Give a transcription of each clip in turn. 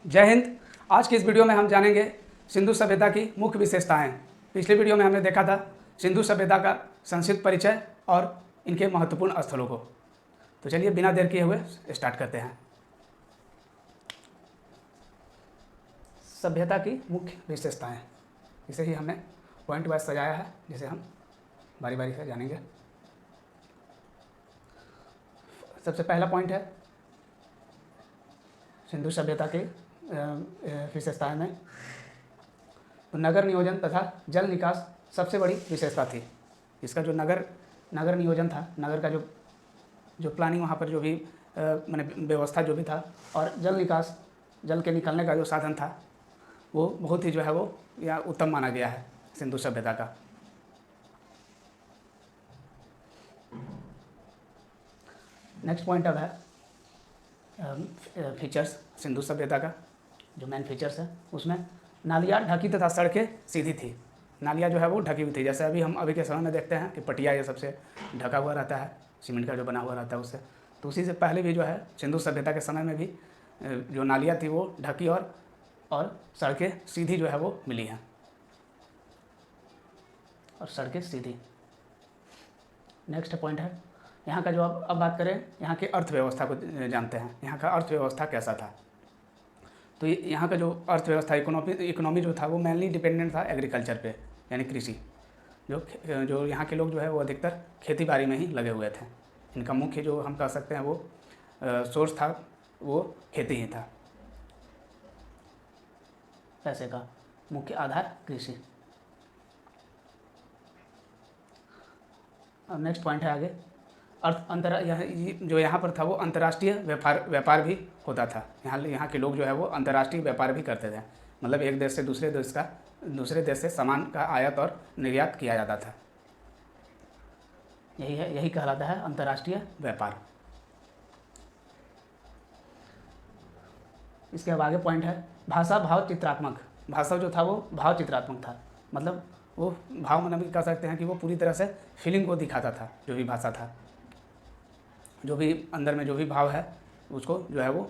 जय हिंद। आज की इस वीडियो में हम जानेंगे सिंधु सभ्यता की मुख्य विशेषताएं। पिछले वीडियो में हमने देखा था सिंधु सभ्यता का संक्षिप्त परिचय और इनके महत्वपूर्ण स्थलों को। तो चलिए बिना देर किए हुए स्टार्ट करते हैं। सभ्यता की मुख्य विशेषताएं, इसे ही हमने पॉइंट वाइज सजाया है, जिसे हम बारी बारी से जानेंगे। सबसे पहला पॉइंट है सिंधु सभ्यता के विशेषताएं में तो नगर नियोजन तथा जल निकास सबसे बड़ी विशेषता थी। इसका जो नगर नियोजन था, नगर का जो प्लानिंग, वहाँ पर जो भी मैंने व्यवस्था जो भी था, और जल निकास, जल के निकलने का जो साधन था, वो बहुत ही जो है वो या उत्तम माना गया है सिंधु सभ्यता का। नेक्स्ट पॉइंट अब है फीचर्स सिंधु सभ्यता का। जो मेन फीचर्स है उसमें नालियाँ ढकी तथा सड़कें सीधी थी। नालियाँ जो है वो ढकी हुई थी, जैसे अभी के समय में देखते हैं कि पटिया ये सबसे ढका हुआ रहता है, सीमेंट का जो बना हुआ रहता है उससे। तो उसी से पहले भी जो है सिंधु सभ्यता के समय में भी जो नालियाँ थी वो ढकी और सड़कें सीधी जो है वो मिली हैं, और सड़कें सीधी। नेक्स्ट पॉइंट है यहाँ का जो अब बात करें यहाँ की अर्थव्यवस्था को जानते हैं। यहाँ का अर्थव्यवस्था कैसा था। तो यहाँ का जो अर्थव्यवस्था इकोनॉमी जो था वो मेनली डिपेंडेंट था एग्रीकल्चर पे, यानी कृषि। जो यहाँ के लोग जो है वो अधिकतर खेती बाड़ी में ही लगे हुए थे। इनका मुख्य जो हम कह सकते हैं वो सोर्स था, वो खेती ही था। पैसे का मुख्य आधार कृषि। अब नेक्स्ट पॉइंट है आगे जो यहाँ पर था वो अंतर्राष्ट्रीय व्यापार भी होता था। यहाँ के लोग जो है वो अंतर्राष्ट्रीय व्यापार भी करते थे, मतलब एक देश से दूसरे देश से सामान का आयात और निर्यात किया जाता था। यही कहलाता है अंतर्राष्ट्रीय व्यापार। इसके अब आगे पॉइंट है भाषा भाव चित्रात्मक। भाषा जो था वो भाव चित्रात्मक था, मतलब वो भाव मतलब कह सकते हैं कि वो पूरी तरह से फीलिंग को दिखाता था। जो भी भाषा था, जो भी अंदर में जो भी भाव है उसको जो है वो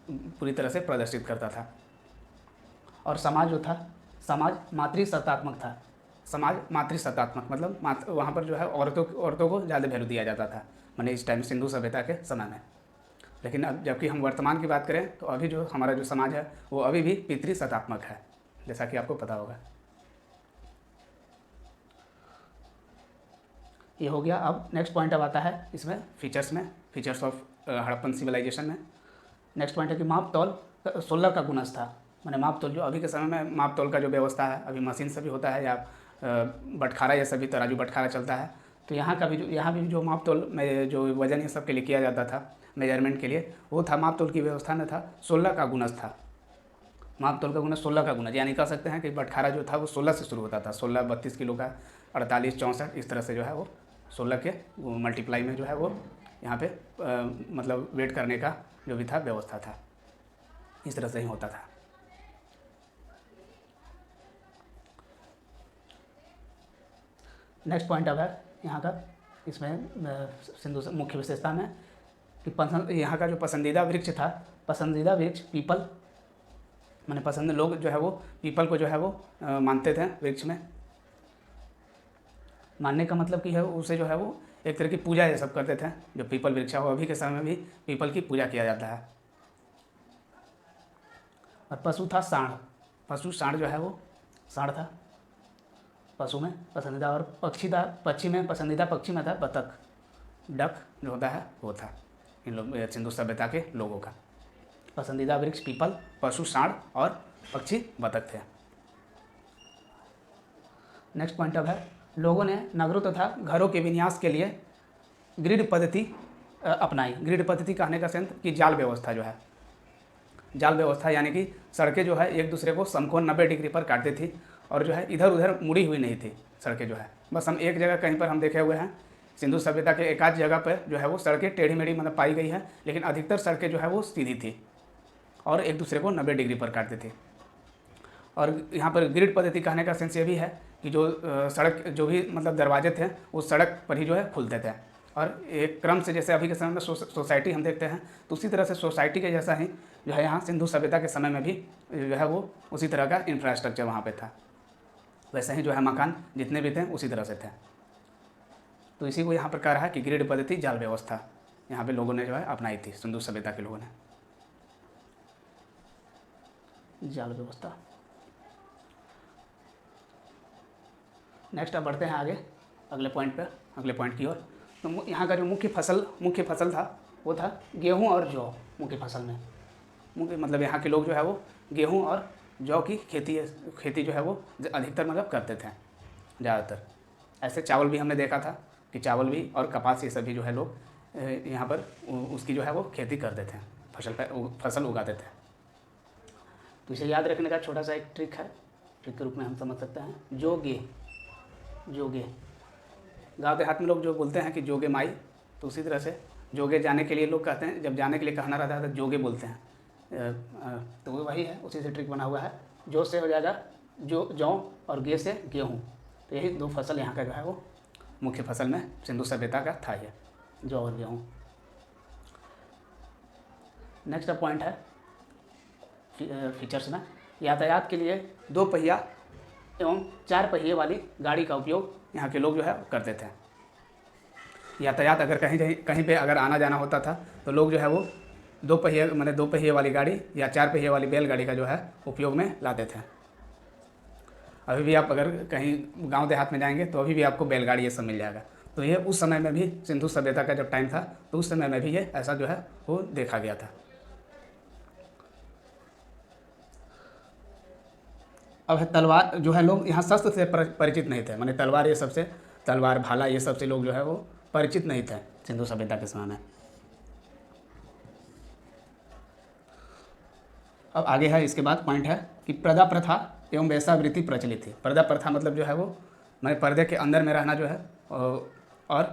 पूरी तरह से प्रदर्शित करता था। और समाज जो था, समाज मातृसत्तात्मक था। समाज मातृसत्तात्मक मतलब वहाँ पर जो है औरतों को ज़्यादा वैल्यू दिया जाता था, मैंने इस टाइम सिंधु सभ्यता के समय में। लेकिन अब जबकि हम वर्तमान की बात करें तो अभी जो हमारा जो समाज है वो अभी भी पितृसत्तात्मक है, जैसा कि आपको पता होगा। ये हो गया। अब नेक्स्ट पॉइंट अब आता है इसमें फीचर्स ऑफ हड़प्पन सिविलाइजेशन में। नेक्स्ट पॉइंट है कि माप तौल 16 का गुणज था। मैंने माप तौल जो अभी के समय में माप तौल का जो व्यवस्था है अभी मशीन से भी होता है, या बटखारा या सभी तराजू बटखारा चलता है। तो यहाँ भी जो माप तौल में जो वजन ये सब के लिए किया जाता था, मेजरमेंट के लिए, वो था माप तौल की व्यवस्था में था 16 का गुणज था। माप तौल का गुणज 16 का गुणज, यानी कह सकते हैं कि बटखारा जो था वो 16 से शुरू होता था। 16 32 किलो का, 48 64 इस तरह से जो है वो 16 के मल्टीप्लाई में जो है वो यहाँ पे मतलब वेट करने का जो भी था व्यवस्था था, इस तरह से ही होता था। नेक्स्ट पॉइंट अब है यहाँ का, इसमें सिंधु मुख्य विशेषता में कि यहाँ का जो पसंदीदा वृक्ष था, पसंदीदा वृक्ष पीपल, मैंने पसंद लोग जो है वो पीपल को जो है वो मानते थे वृक्ष में। मानने का मतलब कि है उसे जो है वो एक तरह की पूजा ये सब करते थे। जो पीपल वृक्ष है वो अभी के समय में भी पीपल की पूजा किया जाता है। और पशु था सांड जो है वो सांड था पशु में पसंदीदा। और पक्षी में पसंदीदा पक्षी में था बतख, डक जो होता है वो था इन लोग सिंधु सभ्यता के लोगों का। पसंदीदा वृक्ष पीपल, पशु सांड और पक्षी बतख थे। नेक्स्ट पॉइंट अब है लोगों ने नगरों तथा घरों के विन्यास के लिए ग्रिड पद्धति अपनाई। ग्रिड पद्धति कहने का सेंस कि जाल व्यवस्था जो है, जाल व्यवस्था यानी कि सड़कें जो है एक दूसरे को समकोण 90 डिग्री पर काटती थी, और जो है इधर उधर मुड़ी हुई नहीं थी सड़कें जो है। बस हम एक जगह कहीं पर हम देखे हुए हैं सिंधु सभ्यता के एक आध जगह पर जो है वो सड़कें टेढ़ी मेढ़ी मतलब पाई गई है, लेकिन अधिकतर सड़कें जो है वो सीधी थी और एक दूसरे को 90 डिग्री पर काटती थी। और यहाँ पर ग्रिड पद्धति कहने का सेंस ये भी है कि जो सड़क जो भी मतलब दरवाजे थे वो सड़क पर ही जो है खुलते थे, और एक क्रम से, जैसे अभी के समय में सोसाइटी हम देखते हैं, तो उसी तरह से सोसाइटी के जैसा ही जो है यहाँ सिंधु सभ्यता के समय में भी जो है वो उसी तरह का इंफ्रास्ट्रक्चर वहाँ पे था। वैसे ही जो है मकान जितने भी थे उसी तरह से थे। तो इसी को यहाँ पर कह रहा है कि ग्रिड पद्धति, जाल व्यवस्था यहाँ पे लोगों ने जो है अपनाई थी, सिंधु सभ्यता के लोगों ने, जाल व्यवस्था। नेक्स्ट अब बढ़ते हैं आगे अगले पॉइंट पे, अगले पॉइंट की ओर। तो यहाँ का जो मुख्य फसल था वो था गेहूँ और जौ। मुख्य फसल में मुख्य मतलब यहाँ के लोग जो है वो गेहूँ और जौ की खेती जो है वो अधिकतर मतलब करते थे ज़्यादातर। ऐसे चावल भी हमने देखा था कि चावल भी और कपास ये सभी जो है लोग यहाँ पर उसकी जो है वो खेती करते थे, फसल उगाते थे। तो इसे याद रखने का छोटा सा एक ट्रिक है, ट्रिक के रूप में हम समझ सकते हैं। जोगे गाँव देहात में लोग जो बोलते हैं कि जोगे माई, तो उसी तरह से जोगे जाने के लिए लोग कहते हैं, जब जाने के लिए कहना रहता है तो जोगे बोलते हैं। तो वो वही है, उसी से ट्रिक बना हुआ है। जो से हो जाएगा जौ और गे से गेहूँ। तो यही दो फसल यहाँ का जो है वो मुख्य फसल में सिंधु सभ्यता का था, ये जौ और गेहूँ। नेक्स्ट पॉइंट है फीचर्स में, यातायात के लिए 2 पहिया एवं 4 पहिए वाली गाड़ी का उपयोग यहाँ के लोग जो है करते थे। यातायात अगर कहीं पे अगर आना जाना होता था तो लोग जो है वो 2 पहिए वाली गाड़ी या 4 पहिए वाली बैलगाड़ी का जो है उपयोग में लाते थे। अभी भी आप अगर कहीं गांव देहात में जाएंगे तो अभी भी आपको बैलगाड़ी ये सब मिल जाएगा। तो ये उस समय में भी सिंधु सभ्यता का जब टाइम था तो उस समय में भी ये ऐसा जो है वो देखा गया था। अब है तलवार, जो है लोग यहाँ शस्त्र से परिचित नहीं थे, माने तलवार ये सबसे, तलवार भाला ये सबसे लोग जो है वो परिचित नहीं थे सिंधु सभ्यता के समय में। अब आगे है, इसके बाद पॉइंट है कि प्रदा प्रथा एवं वेश्यावृत्ति प्रचलित थी। प्रदा प्रथा मतलब जो है वो माने पर्दे के अंदर में रहना जो है, और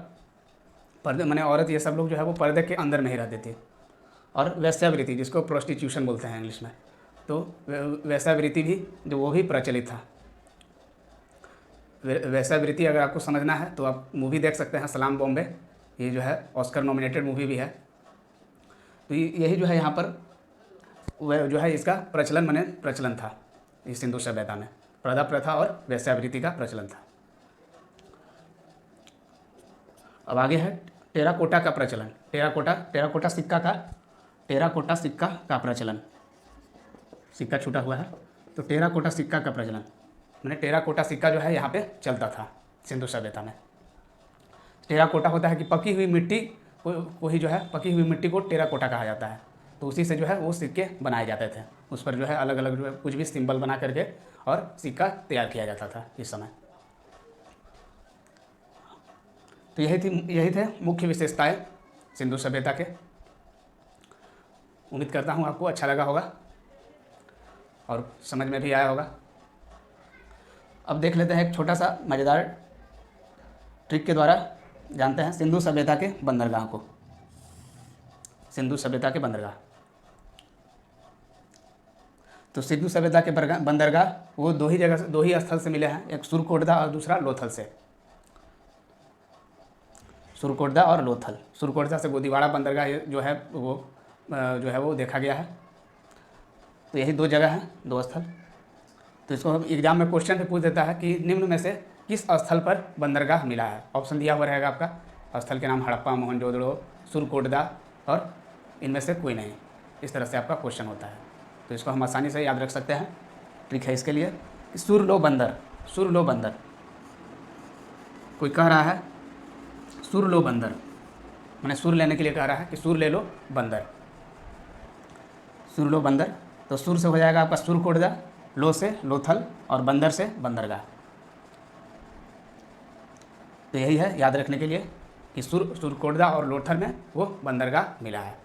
पर्दे माने औरत ये सब लोग जो है वो पर्दे के अंदर में ही रहती थी। और वेश्यावृत्ति जिसको प्रोस्टिट्यूशन बोलते हैं इंग्लिश में, तो वेश्यावृत्ति भी जो वो भी प्रचलित था। वेश्यावृत्ति अगर आपको समझना है तो आप मूवी देख सकते हैं सलाम बॉम्बे, ये जो है ऑस्कर नॉमिनेटेड मूवी भी है। तो यही जो है यहाँ पर वह जो है इसका प्रचलन था इस सिंधु सभ्यता में, प्रदा प्रथा और वेश्यावृत्ति का प्रचलन था। अब आगे है टेराकोटा का प्रचलन। टेराकोटा सिक्का का प्रचलन। सिक्का छूटा हुआ है, तो टेराकोटा सिक्का का प्रचलन, मैंने टेराकोटा सिक्का जो है यहाँ पे चलता था सिंधु सभ्यता में। टेराकोटा होता है कि पकी हुई मिट्टी को ही जो है, पकी हुई मिट्टी को टेराकोटा कहा जाता है। तो उसी से जो है वो सिक्के बनाए जाते थे, उस पर जो है अलग अलग जो है कुछ भी सिंबल बना करके और सिक्का तैयार किया जाता था इस समय। तो यही थे मुख्य विशेषताएं सिंधु सभ्यता के। उम्मीद करता हूँ आपको अच्छा लगा होगा और समझ में भी आया होगा। अब देख लेते हैं एक छोटा सा मज़ेदार ट्रिक के द्वारा जानते हैं सिंधु सभ्यता के बंदरगाह को। सिंधु सभ्यता के बंदरगाह, तो सिंधु सभ्यता के बंदरगाह वो दो ही स्थल से मिले हैं, एक सुरकोटदा और दूसरा लोथल से। सुरकोटदा और लोथल, सुरकोटदा से गोदीवाड़ा बंदरगाह जो है वो देखा गया है। तो यही 2 जगह हैं, 2 स्थल। तो इसको हम एग्जाम में क्वेश्चन पे पूछ देता है कि निम्न में से किस स्थल पर बंदरगाह मिला है। ऑप्शन दिया हुआ रहेगा आपका, स्थल के नाम हड़प्पा, मोहनजोदड़ो, सुरकोटदा और इनमें से कोई नहीं। इस तरह से आपका क्वेश्चन होता है। तो इसको हम आसानी से याद रख सकते हैं। ट्रिक है इसके लिए कि सुर लो बंदर, कोई कह रहा है सुर लो बंदर, मैंने सुर लेने के लिए कह रहा है कि सुर ले लो बंदर, सुर लो बंदर। तो सुर से हो जाएगा आपका सुरकोटदा, लो से लोथल और बंदर से बंदरगाह। तो यही है याद रखने के लिए कि सुरकोटदा और लोथल में वो बंदरगाह मिला है।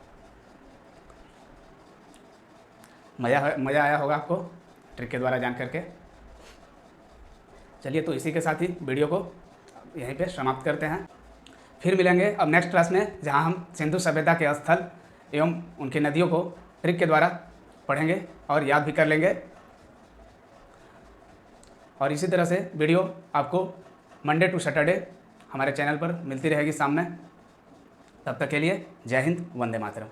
मज़ा आया होगा आपको ट्रिक के द्वारा जान करके। चलिए, तो इसी के साथ ही वीडियो को यहीं पे समाप्त करते हैं। फिर मिलेंगे अब नेक्स्ट क्लास में, जहां हम सिंधु सभ्यता के स्थल एवं उनकी नदियों को ट्रिक के द्वारा पढ़ेंगे और याद भी कर लेंगे। और इसी तरह से वीडियो आपको मंडे टू सैटरडे हमारे चैनल पर मिलती रहेगी शाम में। तब तक के लिए जय हिंद, वंदे मातरम।